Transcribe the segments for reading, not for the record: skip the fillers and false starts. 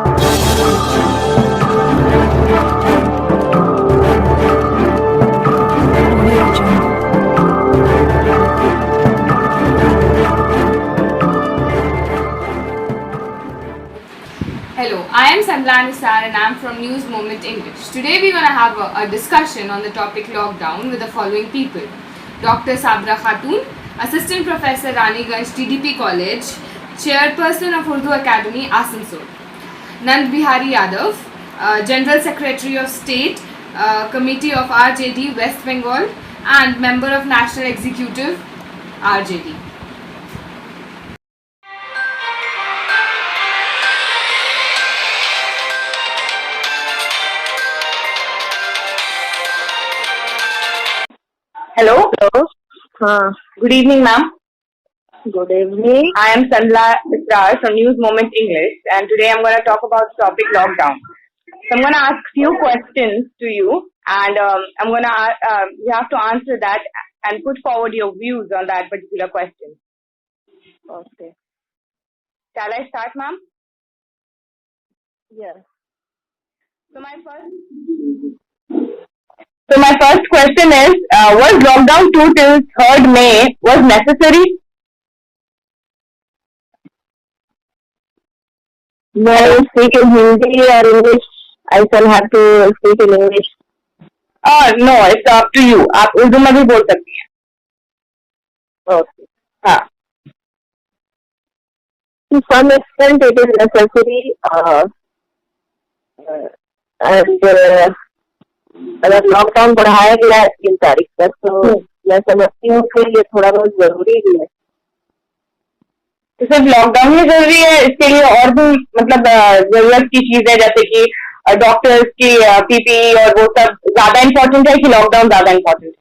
Hello, I am Sanla Nisar and I am from News Moment English. Today we are going to have a discussion on the topic lockdown with the following people. Dr. Sabra Khatun, Assistant Professor Raniganj TDP College, Chairperson of Urdu Academy, Asansol. Nand Bihari Yadav, General Secretary of State, Committee of RJD West Bengal and Member of National Executive, RJD. Hello. हाँ, Good evening, ma'am. Good evening. I am Sanla Nisar from News Moment English, and today I'm going to talk about the topic lockdown. So I'm going to ask few questions to you, and I'm going to you have to answer that and put forward your views on that particular question. Okay. Shall I start, ma'am? Yes. So my first question is, was lockdown 2 till 3rd May was necessary? मैं speak in Hindi और English. I shall have to speak in English. No, it's up to you. आप उर्दू में भी बोल सकती हैं. Okay. हाँ. To some extent it is necessary and अगर लॉकडाउन बढ़ाया गया है 3 तारीख तक तो मैं समझती हूँ कि ये थोड़ा बहुत जरूरी भी है. तो सिर्फ लॉकडाउन ही जरूरी है, इसके लिए और भी मतलब जरूरत की चीज है, जैसे कि डॉक्टर्स की पीपीई और वो सब ज्यादा इम्पोर्टेंट है कि लॉकडाउन ज्यादा इम्पोर्टेंट है?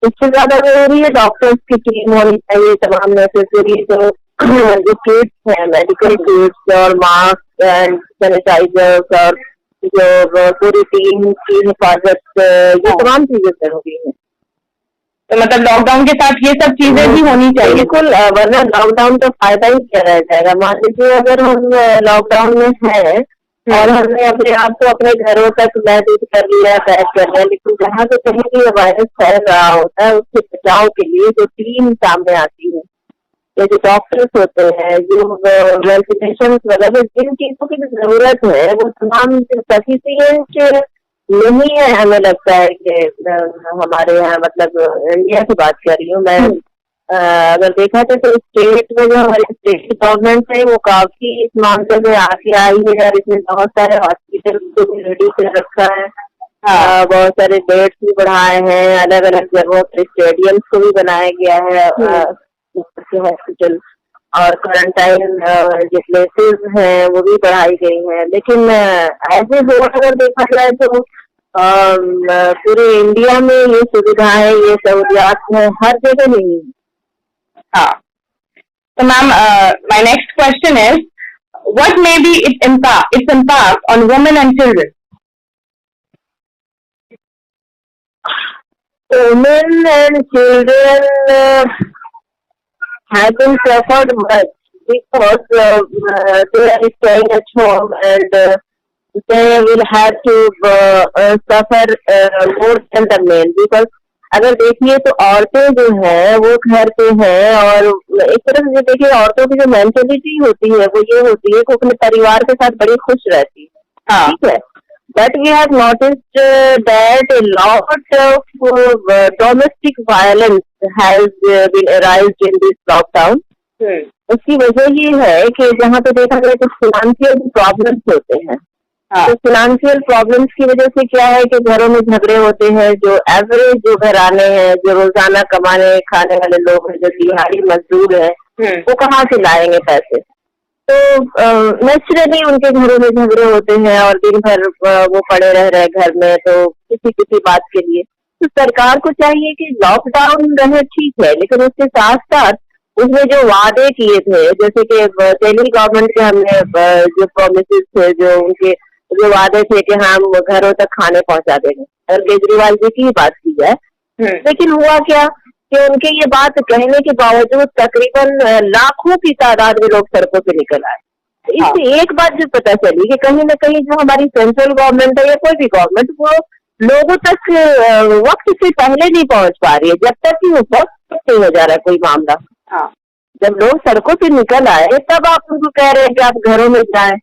इससे ज्यादा जरूरी है डॉक्टर्स की टीम होनी चाहिए, तमाम नेसेसरी जो किट्स है, मेडिकल किट्स और मास्क एंड सैनिटाइजर्स और जो पूरी टीम की हिफाजत, ये तमाम चीजें जरूरी है. तो मतलब लॉकडाउन के साथ ये सब चीजें भी होनी चाहिए. बिल्कुल, वरना लॉकडाउन का फायदा ही क्या रह जाएगा. मान लीजिए अगर हम लॉकडाउन में हैं और हमने अपने आप को अपने घरों तक महदूद कर लिया, पैक कर लिया, लेकिन जहाँ से कहीं भी ये वायरस फैल रहा होता है उससे बचाव के लिए जो टीम सामने आती है, ये जो डॉक्टर्स होते हैं, जो वेंटिलेशन वगैरह, जिन चीजों की जरूरत है वो तमाम सफिशिएंट नहीं है. हमें लगता है कि हमारे यहाँ, मतलब इंडिया की बात कर रही हूँ मैं, अगर देखा जाए तो स्टेट में जो हमारी स्टेट गवर्नमेंट है वो काफी इस मामले में आगे आई है और इसमें बहुत सारे हॉस्पिटल को भी रेडी कर रखा है. बहुत सारे बेड्स भी बढ़ाए हैं, अलग अलग जगहों पर स्टेडियम्स को भी बनाया गया है हॉस्पिटल, और क्वारंटाइन जो प्लेसेस हैं वो भी बढ़ाई गई हैं. लेकिन ऐसे हो अगर देखा जाए तो पूरे इंडिया में ये सुविधाएं, ये सहूलियात हैं, हर जगह नहीं है. हाँ. तो ma'am, my next question is, what may be its impact on women and children? Women and children have been suffered much because they are staying at home and they will have to suffer more than the men. Because अगर देखिए तो औरतें जो हैं वो घर पे हैं और एक तरह से देखिए औरतों की जो मेंटेलिटी होती है वो ये होती है कि अपने परिवार के साथ बड़ी खुश रहती है. हाँ. ठीक है. But we have noticed that a lot of domestic violence has been arised in this lockdown. उसकी वजह ये है कि जहाँ पे देखा जाए तो फाइनेंशियल प्रॉब्लम्स होते हैं. तो फाइनेंशियल प्रॉब्लम्स की वजह से क्या है कि घरों में झगड़े होते हैं. जो एवरेज जो घराने हैं, जो रोजाना कमाने खाने वाले लोग हैं, जो दिहाड़ी मजदूर हैं, वो कहाँ से लाएंगे पैसे. तो नेचुरली उनके घरों में झगड़े होते हैं और दिन भर वो पड़े रह रहे घर में, तो किसी बात के लिए. तो सरकार को चाहिए कि लॉकडाउन रहे ठीक है, लेकिन उसके साथ साथ उसमें जो वादे किए थे, जैसे कि दिल्ली गवर्नमेंट के हमने जो प्रोमिसेस थे, जो उनके जो वादे थे कि हम घरों तक खाने पहुंचा देंगे, और केजरीवाल जी की ही बात की जाए, लेकिन हुआ क्या कि उनके ये बात कहने के बावजूद तकरीबन लाखों की तादाद में लोग सड़कों पे निकल आए. इससे एक बात जो पता चली कि कहीं ना कहीं जो हमारी सेंट्रल गवर्नमेंट है या कोई भी गवर्नमेंट, वो लोगों तक वक्त से पहले नहीं पहुंच पा रही है, जब तक कि वो वक्त नहीं हो जा रहा है कोई मामला। हाँ, जब लोग सड़कों से निकल आए तब आप उनको कह रहे हैं कि आप घरों में जाएं।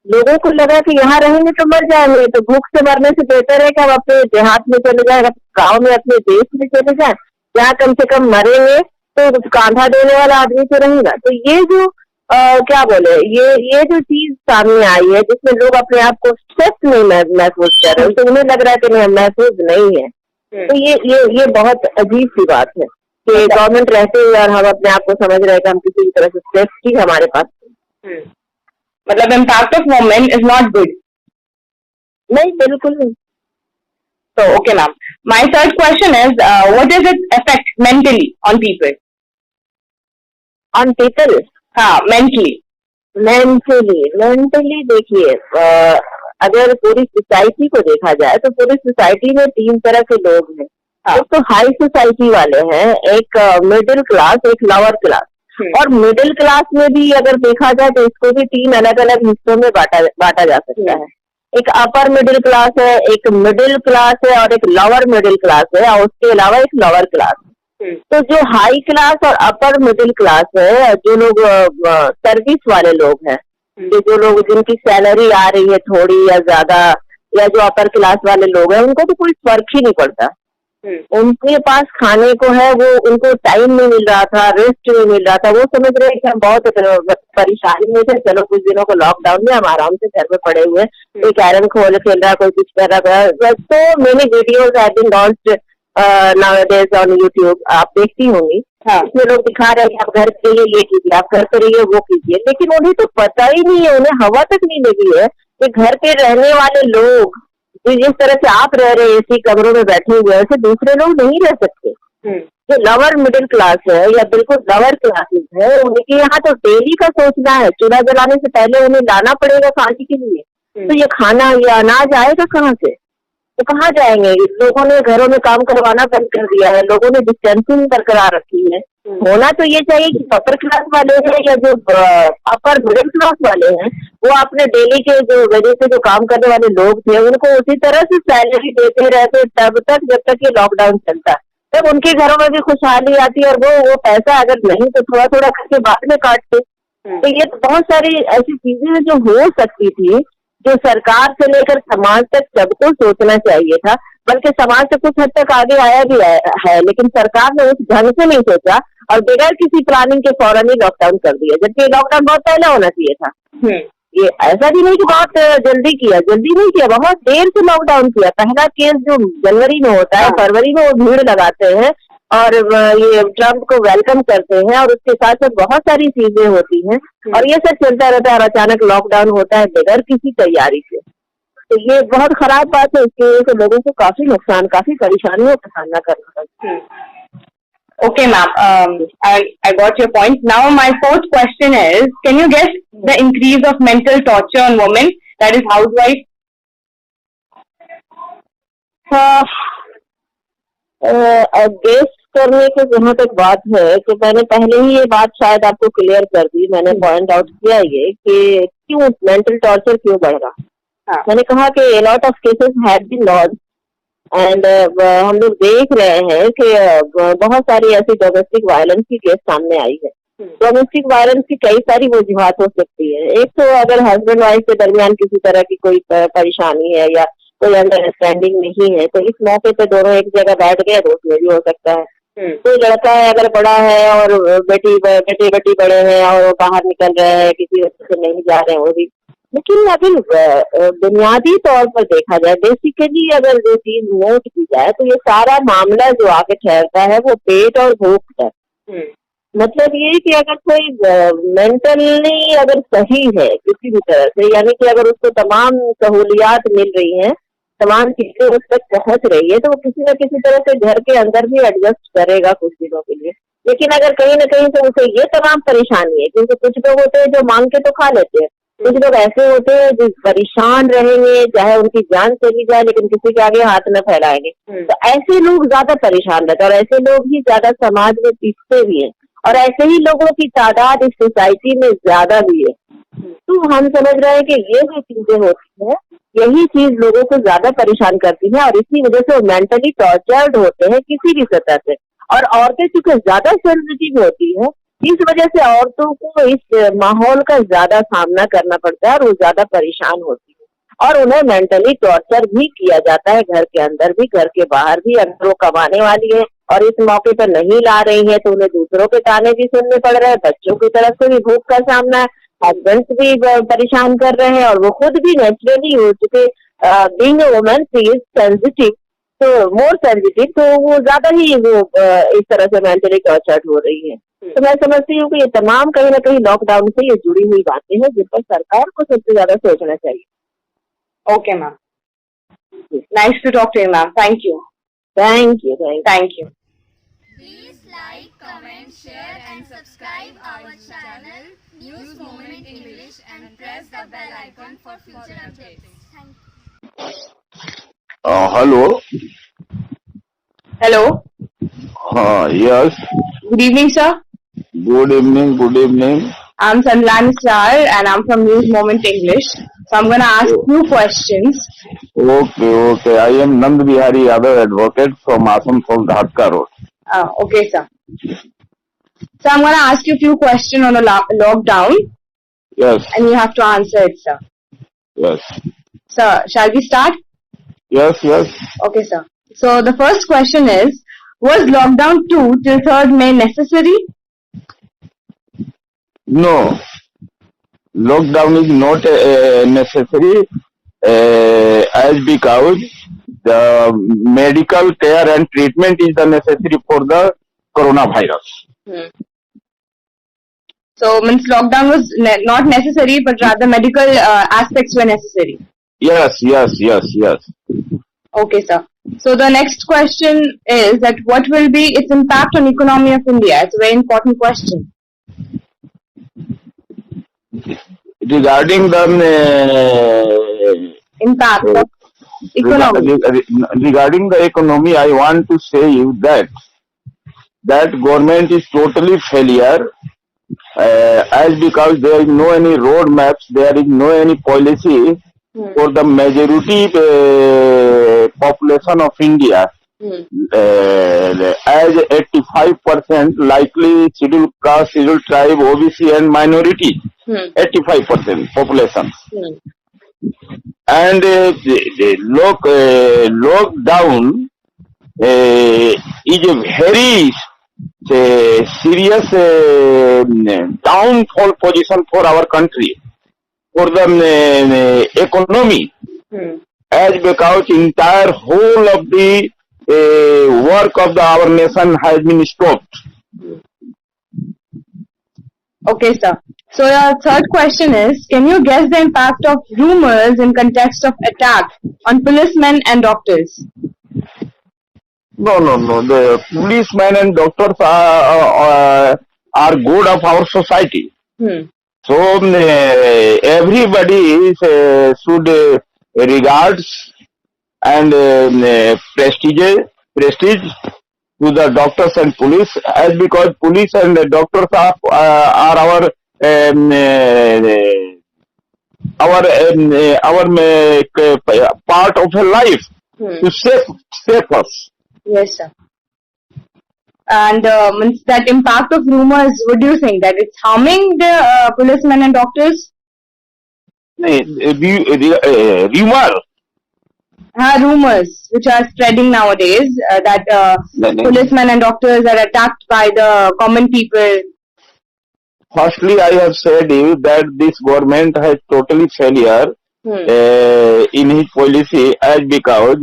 लोगों को लगा कि यहाँ रहेंगे तो मर जाएंगे, तो भूख से मरने से बेहतर है कि हम अपने देहात में चले जाएं, गाँव में, अपने देश में चले जाएं, जहाँ कम से कम मरेंगे तो कांधा देने वाला आदमी तो रहेगा। तो ये जो क्या बोले, ये जो चीज सामने आई है जिसमें लोग अपने आप को स्ट्रेस नहीं महसूस कर रहे, तो उन्हें लग रहा है कि नहीं, महसूस नहीं है। तो ये बहुत अजीब सी बात है कि गवर्नमेंट रहते हुए और हम अपने आप को समझ रहे हैं कि हम किसी भी तरह से स्ट्रेस की हमारे पास। मतलब impact of women is not good. नहीं, बिल्कुल नहीं। So, okay, ma'am. My third question is, what does it affect mentally on people? On people, हाँ, mentally. मेंटली देखिए, अगर पूरी सोसाइटी को देखा जाए तो पूरी सोसाइटी में 3 तरह के लोग हैं। हाँ। एक तो हाई सोसाइटी वाले हैं, एक मिडिल क्लास, एक लोअर क्लास। और मिडिल क्लास में भी अगर देखा जाए तो इसको भी 3 अलग अलग हिस्सों में बांटा जा सकता है। एक अपर मिडिल क्लास है, एक मिडिल क्लास है और एक लोअर मिडिल क्लास है, और उसके अलावा एक लोअर क्लास है। तो जो हाई क्लास और अपर मिडिल क्लास है, जो लोग सर्विस वाले लोग हैं, जो लोग जिनकी सैलरी आ रही है थोड़ी या ज्यादा, या जो अपर क्लास वाले लोग हैं, उनको तो कोई फर्क ही नहीं पड़ता। उनके पास खाने को है, वो उनको टाइम नहीं मिल रहा था, रेस्ट नहीं मिल रहा था, वो समझ रहे हैं कि हम बहुत परेशानी में थे, चलो कुछ दिनों को लॉकडाउन में हम आराम से घर में पड़े हुए, कोई कैरम खेल रहा है, कोई कुछ कर रहा है। तो मैंने videos have been launched nowadays on YouTube, आप देखती होंगी। हाँ। इसमें लोग दिखा रहे हैं कि आप घर पे रहिए, ये कीजिए, आप घर पे रहिए, वो कीजिए, लेकिन उन्हें तो पता ही नहीं है, उन्हें हवा तक नहीं लगी है कि घर पे रहने वाले लोग जिस तरह से आप रह रहे हैं एसी कमरों में बैठे हुए, ऐसे दूसरे लोग नहीं रह सकते। जो लोअर मिडिल क्लास है या बिल्कुल लोअर क्लासेस है, उनके यहाँ तो डेली का सोचना है, चूल्हा जलाने से पहले उन्हें लाना पड़ेगा खाने के लिए। तो ये खाना, ये अनाज आएगा कहाँ से? तो कहाँ जाएंगे? लोगों ने घरों में काम करवाना बंद कर दिया है, लोगों ने डिस्टेंसिंग बरकरार रखी है। होना तो ये चाहिए कि अपर क्लास वाले हैं या जो अपर मिडिल क्लास वाले हैं, वो अपने डेली के जो वजह से जो काम करने वाले लोग थे, उनको उसी तरह से सैलरी देते रहते तब तक जब तक ये लॉकडाउन चलता। तब उनके घरों में भी खुशहाली आती और वो पैसा अगर नहीं तो थोड़ा थोड़ा करके बाद में काटते। तो ये तो बहुत सारी ऐसी चीजें हैं जो हो सकती थी, जो सरकार से लेकर समाज तक सबको सोचना चाहिए था। बल्कि समाज से कुछ हद तक आगे आया भी है, लेकिन सरकार ने उस ढंग से नहीं सोचा और बगैर किसी प्लानिंग के फौरन ही लॉकडाउन कर दिया, जबकि लॉकडाउन बहुत पहले होना चाहिए था। ये ऐसा भी नहीं कि बहुत जल्दी किया, जल्दी नहीं किया, बहुत देर से लॉकडाउन किया। पहला केस जो जनवरी में होता है, फरवरी में वो भीड़ लगाते हैं और ये ट्रम्प को वेलकम करते हैं, और उसके साथ साथ बहुत सारी चीजें होती हैं, और ये सब चलता रहता है और अचानक लॉकडाउन होता है बगैर किसी तैयारी से। तो ये बहुत खराब बात है, इसकी वजह से लोगों को काफी नुकसान, काफी परेशानियों का सामना करना पड़ता है। Okay, ma'am. I got your point. Now, my fourth question is: can you guess the increase of mental torture on women, that is housewives? Guess करने की जहाँ तक बात है कि मैंने पहले ही ये बात शायद आपको क्लियर कर दी, मैंने पॉइंट आउट किया ये कि क्यों मेंटल टॉर्चर क्यों बढ़ रहा। हाँ। मैंने कहा कि a lot of cases have been lodged and हम लोग देख रहे हैं कि बहुत सारी ऐसी डोमेस्टिक वायलेंस की केस सामने आई है। डोमेस्टिक वायलेंस की कई सारी वजूहात हो सकती है। एक तो अगर हस्बैंड वाइफ के दरमियान किसी तरह की कोई परेशानी है या कोई अंडरस्टैंडिंग नहीं है, तो इस मौके पे दोनों एक जगह बैठ गए तो उसमें भी हो सकता है। कोई लड़का है अगर बड़ा है और बेटी बड़े हैं और वो बाहर निकल रहे हैं, किसी वजह से नहीं जा रहे हैं वो भी। लेकिन अगर बुनियादी तौर पर देखा जाए, बेसिकली अगर जो चीज नोट की जाए, तो ये सारा मामला जो आके ठहरता है वो पेट और भूख है। मतलब ये कि अगर कोई मेंटली अगर सही है किसी भी तरह से, यानी कि अगर उसको तमाम सहूलियात मिल रही हैं, तमाम चीजें उस तक पहुंच रही है, तो वो किसी न किसी तरह से घर के अंदर भी एडजस्ट करेगा कुछ दिनों के लिए। लेकिन अगर कहीं ना कहीं से उसे ये तमाम परेशानी है, क्योंकि कुछ लोग होते हैं जो मांग के तो खा लेते हैं, कुछ लोग ऐसे होते हैं जो परेशान रहेंगे, चाहे उनकी जान चली जाए लेकिन किसी के आगे हाथ न फैलाएंगे। तो ऐसे लोग ज्यादा परेशान रहते हैं और ऐसे लोग ही ज्यादा समाज में पीछते भी हैं, और ऐसे ही लोगों की तादाद इस सोसाइटी में ज्यादा भी है। तो हम समझ रहे हैं कि ये जो चीजें होती है यही चीज लोगों को ज्यादा परेशान करती है और इसी वजह से वो मेंटली टॉर्चर्ड होते हैं किसी भी सतह से। और औरतें चूंकि ज्यादा सेंसिटिव होती है इस वजह से औरतों को इस माहौल का ज्यादा सामना करना पड़ता है और वो ज्यादा परेशान होती है और उन्हें मेंटली टॉर्चर भी किया जाता है, घर के अंदर भी घर के बाहर भी। अगर वो कमाने वाली है और इस मौके पर नहीं ला रही है तो उन्हें दूसरों के ताने भी सुनने पड़ रहे हैं, बच्चों की तरफ से भी भूख का सामना है, हस्बैंड भी परेशान कर रहे हैं और वो खुद भी नेचुरली हो चुके being a woman she is sensitive, तो मोर सेंसिटिव, तो वो ज्यादा ही वो इस तरह से मेंटली टॉर्चर्ड हो रही है। तो मैं समझती हूँ कि ये तमाम कहीं ना कहीं लॉकडाउन से ये जुड़ी हुई बातें हैं जिन पर सरकार को सबसे ज्यादा सोचना चाहिए। Okay, ma'am. Nice to talk to you, ma'am. Thank you. Thank you. Thank you. Please like, comment, share and subscribe our channel News Moment English and press the bell icon for future updates. Thank you. Hello. Hello. Yes. Good evening, sir. Good evening. Good evening. I'm Sanlan Sar and I'm from News Moment English. So I'm going to ask few questions. Okay. I am Nand Bihari Yadav, advocate from Asansol, Dhatka Road. Okay, sir. So I'm going to ask you a few questions on the lockdown Yes. and you have to answer it, sir. Yes. Sir, shall we start? Yes. Okay, sir. So the first question is, was lockdown 2 till 3rd May necessary? No. Lockdown is not necessary as because the medical care and treatment is the necessary for the coronavirus. So means lockdown was not necessary, but rather medical aspects were necessary. Yes. Okay, sir. So the next question is that what will be its impact on economy of India? It's a very important question. Regarding the Impact of economy. regarding the economy, I want to say you that government is totally failure as because there is no any road maps, there is no any policy for the majority population of India. As 85% likely scheduled caste, scheduled tribe, OBC and minority, 85% population. And the lockdown is a very serious downfall position for our country, for the economy, as because entire whole of the work of our nation has been stopped. Okay, sir. So your third question is, can you guess the impact of rumors in context of attack on policemen and doctors? No. The policemen and doctors are good of our society. So everybody should regards and prestige to the doctors and police, as because police and doctors are our part of a life to save us. Yes, sir. And means that impact of rumors, what do you think? That it's harming the policemen and doctors? Rumor. Rumors which are spreading nowadays that policemen and doctors are attacked by the common people. Firstly, I have said you that this government has totally failure in his policy, as because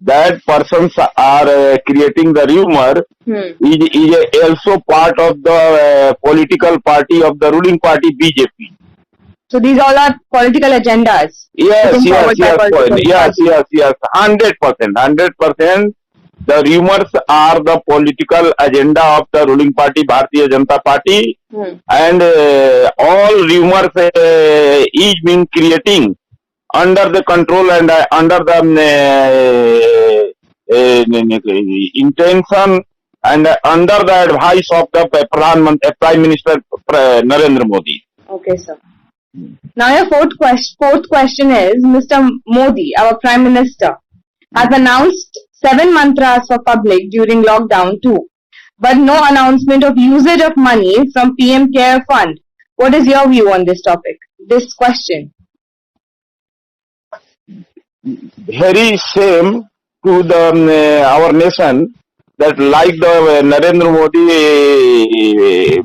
that persons are creating the rumor is also part of the political party of the ruling party BJP. So these all are political agendas. Yes, 100%. The rumors are the political agenda of the ruling party, Bharatiya Janata Party, and all rumors is being creating under the control and under the intention and under the advice of the Prime Minister Narendra Modi. Okay, sir. Now your fourth question is, Mr. Modi, our Prime Minister, has announced 7 mantras for public during lockdown too, but no announcement of usage of money from PM Care Fund. What is your view on this topic, this question? Very shame to the our nation that like the Narendra Modi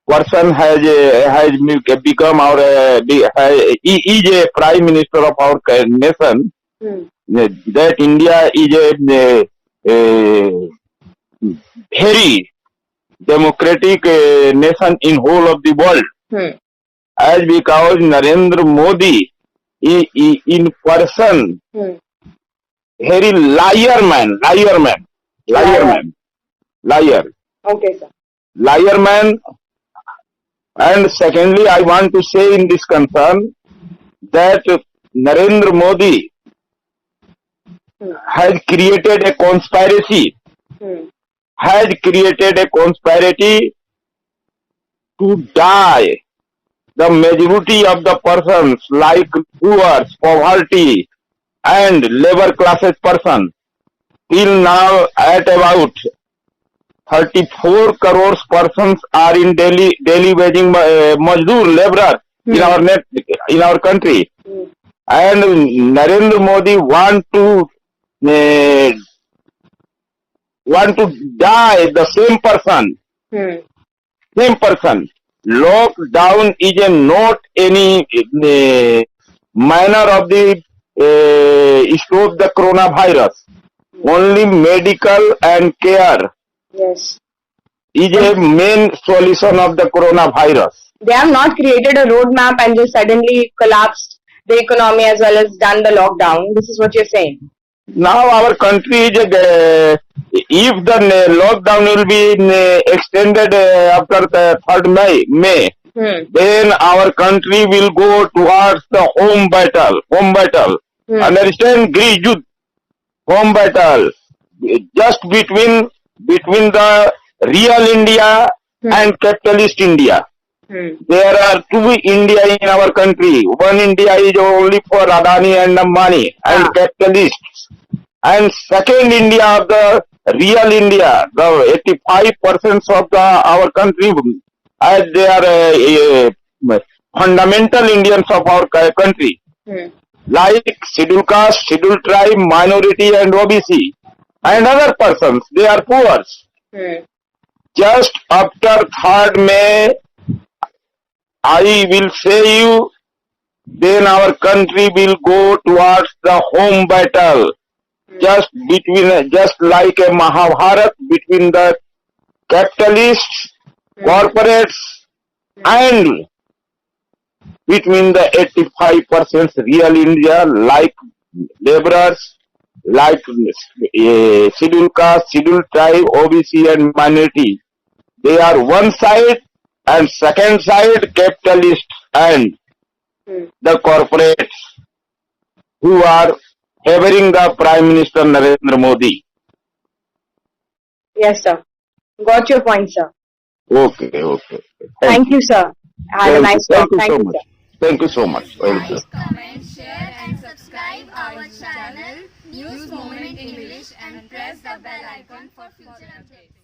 person has become our he is a prime minister of our nation. That India is a very democratic nation in whole of the world. As because Narendra Modi in person, very liar. Okay, sir. Liar man. And secondly, I want to say in this concern that Narendra Modi has created a conspiracy, to die the majority of the persons like poor, poverty and labor classes person. Till now at about 34 crores persons are in daily waging mazdoor laborer in our country, and Narendra Modi want to die the same person. Lockdown is not any manner of the stop the coronavirus. Only medical and care. Yes. Is a main solution of the coronavirus. They have not created a roadmap and just suddenly collapsed the economy as well as done the lockdown. This is what you're saying. Now our country is if the lockdown will be extended after the 3rd May, then our country will go towards the home battle. Understand? Grijud, home battle. Just between the real India and capitalist India. There are 2 India in our country. One India is only for Adani and Ambani and capitalists. And second India of the real India, the 85% of our country, as they are fundamental Indians of our country, like scheduled caste, scheduled tribe, minority and OBC and other persons, they are poor. Just after 3rd May, I will say you, then our country will go towards the home battle. Just like a Mahabharat between the capitalists, corporates, and between the 85% real India, like laborers, like scheduled caste, scheduled tribe, OBC and minority. They are one side, and second side capitalists and the corporates who are favoring the Prime Minister Narendra Modi. Yes, sir. Got your point, sir. Okay. Thank you, sir. Have a nice talk. Thank you, sir. Thank you so much. Like, comment, share and subscribe our channel News Moment English and press the bell icon for future updates.